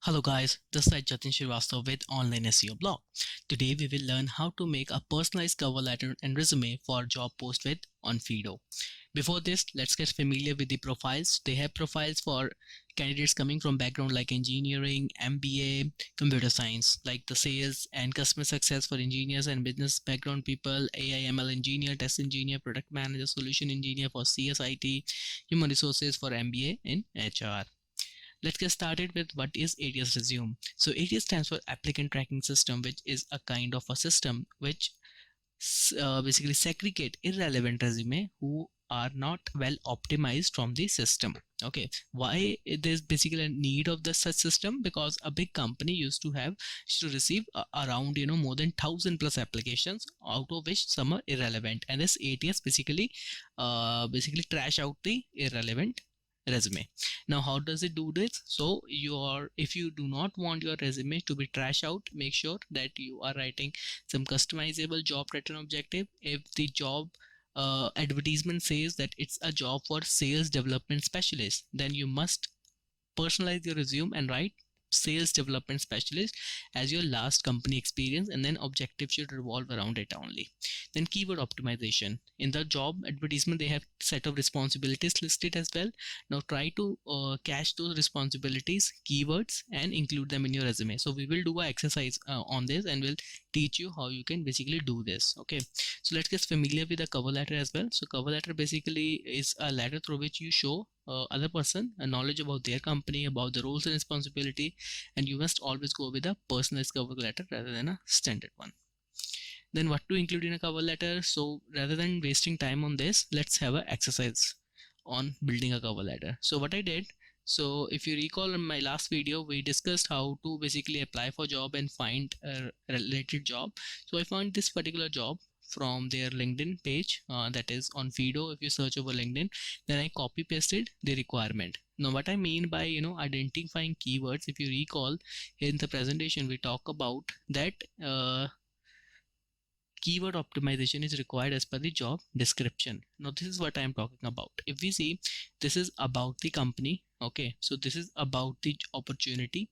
Hello guys, this is Jatin Srivastava with Online SEO Blog. Today we will learn how to make a personalized cover letter and resume for job post with Onfido. Before this, let's get familiar with the profiles. They have profiles for candidates coming from background like engineering, MBA, computer science, like the sales and customer success for engineers and business background people, AI ML engineer, test engineer, product manager, solution engineer for CSIT, human resources for MBA in HR. Let's get started with what is ATS Resume. So ATS stands for Applicant Tracking System, which is a kind of a system which basically segregate irrelevant resume who are not well optimized from the system. Okay, why there's basically a need of the such system? Because a big company used to receive around more than 1,000+ applications, out of which some are irrelevant, and this ATS basically trash out the irrelevant resume. Now how does it do this? So if you do not want your resume to be trash out, make sure that you are writing some customizable job pattern objective. If the job advertisement says that it's a job for sales development specialist, then you must personalize your resume and write sales development specialist as your last company experience, and then objective should revolve around it only. Then keyword optimization. In the job advertisement they have set of responsibilities listed as well. Now try to catch those responsibilities, keywords, and include them in your resume. So we will do an exercise on this, and we'll teach you how you can basically do this. Okay, so let's get familiar with the cover letter as well. So cover letter basically is a letter through which you show other person a knowledge about their company, about the roles and responsibility, and you must always go with a personalized cover letter rather than a standard one. Then what to include in a cover letter? So rather than wasting time on this, let's have an exercise on building a cover letter. So what I did, so if you recall in my last video, we discussed how to basically apply for job and find a related job. So I found this particular job from their LinkedIn page, that is on Phaedo. If you search over LinkedIn, then I copy pasted the requirement. Now what I mean by identifying keywords, if you recall in the presentation we talk about that keyword optimization is required as per the job description. Now this is what I am talking about. If we see, this is about the company. Okay, so this is about the opportunity.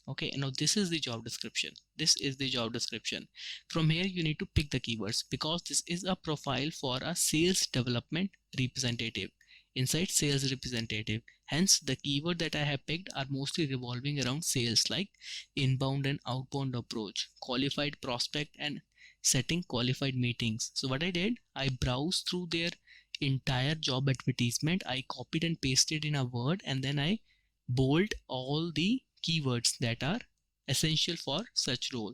Okay, now this is the job description. This is the job description. From here you need to pick the keywords, because this is a profile for a sales development representative inside sales representative. Hence the keyword that I have picked are mostly revolving around sales, like inbound and outbound approach, qualified prospect, and setting qualified meetings. So what I did, I browsed through their entire job advertisement, I copied and pasted in a Word, and then I bold all the keywords that are essential for such role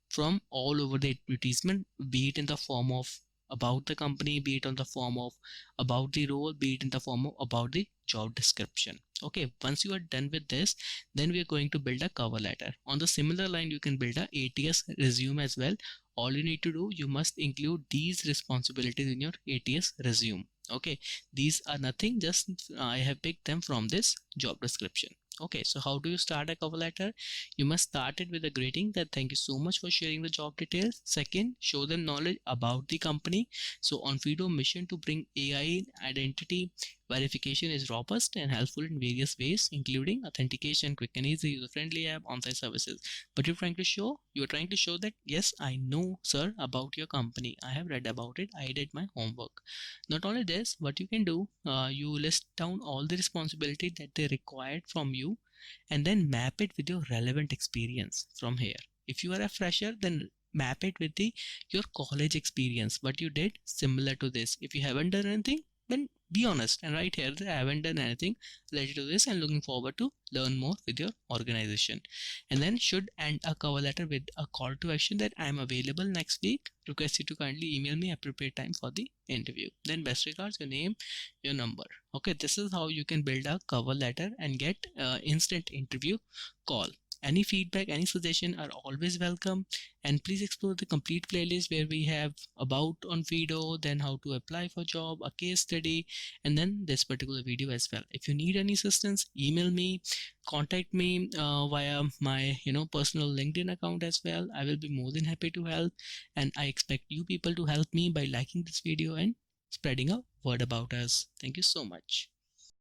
from all over the advertisement, be it in the form of about the company, be it on the form of about the role, be it in the form of about the job description. Okay, once you are done with this, then we are going to build a cover letter. On the similar line, you can build a ATS resume as well. All you need to do, you must include these responsibilities in your ATS resume. Okay, these are nothing, just I have picked them from this job description. Okay, so how do you start a cover letter? You must start it with a greeting that thank you so much for sharing the job details. Second, show them knowledge about the company. So Onfido mission to bring AI identity verification is robust and helpful in various ways, including authentication, quick and easy, user-friendly app, on-site services. But you're trying to show that yes, I know, sir, about your company. I have read about it. I did my homework. Not only this, what you can do, you list down all the responsibility that they required from you, and then map it with your relevant experience from here. If you are a fresher, then map it with your college experience, what you did similar to this. If you haven't done anything, then be honest and write here that I haven't done anything related to this and looking forward to learn more with your organization. And then should end a cover letter with a call to action that I am available next week. Request you to kindly email me appropriate time for the interview. Then best regards, your name, your number. Okay, this is how you can build a cover letter and get instant interview call. Any feedback, any suggestion are always welcome, and please explore the complete playlist where we have about Onfido, then how to apply for job, a case study, and then this particular video as well. If you need any assistance, email me, contact me via my personal LinkedIn account as well. I will be more than happy to help, and I expect you people to help me by liking this video and spreading a word about us. Thank you so much.